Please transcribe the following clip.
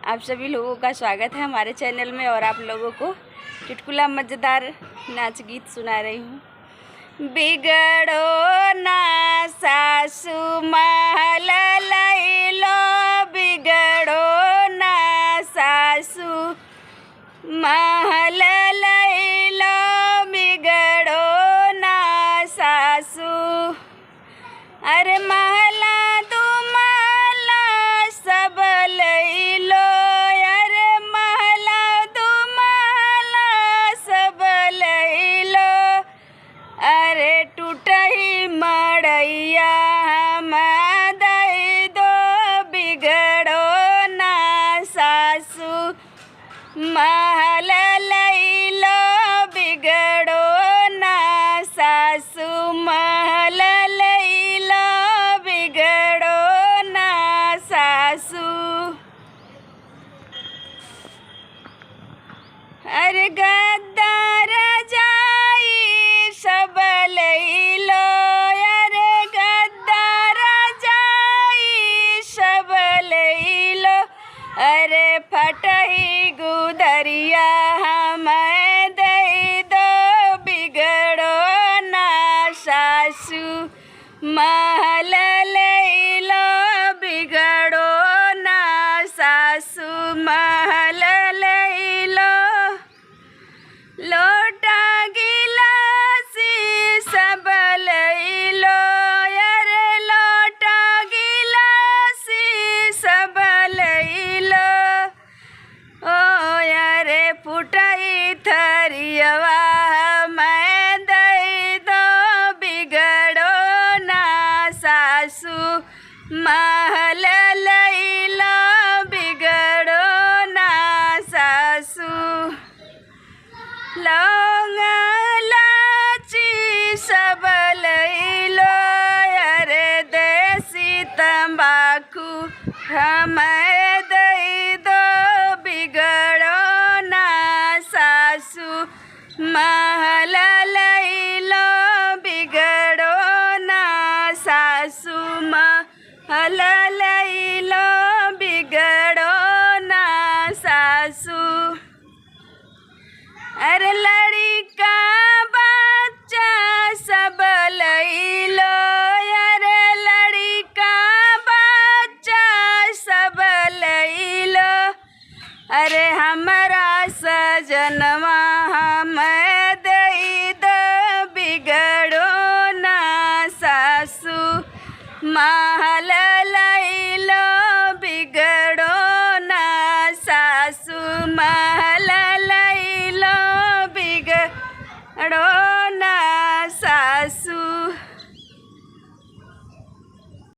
आप सभी लोगों का स्वागत है हमारे चैनल में। और आप लोगों को चुटकुला मज़ेदार नाच गीत सुना रही हूँ। बिगड़ो ना सासू महल लैलो, बिगड़ो ना सासू महल लैलो, बिगड़ो ना सासू। अरे महला दू महला सब लैलो, अरे महला दू महला सब लैलो। अरे टूटही मड़ैया हम दई दो, बिगड़ो ना सासू महल लैलो, बिगड़ो ना सासू महल लैलो, बिगड़ो ना सासू। अरे गद्दार जाई सब लैलो, अरे गद्दार जाई सब लैलो। अरे फटही गुदरिया हम दई दो, बिगड़ो ना सासू महल लैलो, बिगड़ो ना सासू महल लैलो। लोटा गिलासी सब लैलो, अरे लोटा गिलासी सब लैलो। ओ अरे फुटही थरियवा मैं दई दो, बिगड़ो ना सासू महल लैलो, बिगड़ो ना सासू। लौंग लाची सब लैलो, अरे देसी तंबाकू हम दई दो, बिगड़ो ना सासू महल लैलो, बिगड़ो ना सासू महल लैलो, बिगड़ो ना सासू। अरे लड़का बच्चा सब लैलो, अरे लड़का बच्चा सब लैलो। अरे हमरा सजनवा हम दई दो, बिगड़ो ना सासू महल लैलो, बिगड़ो ना सासू महल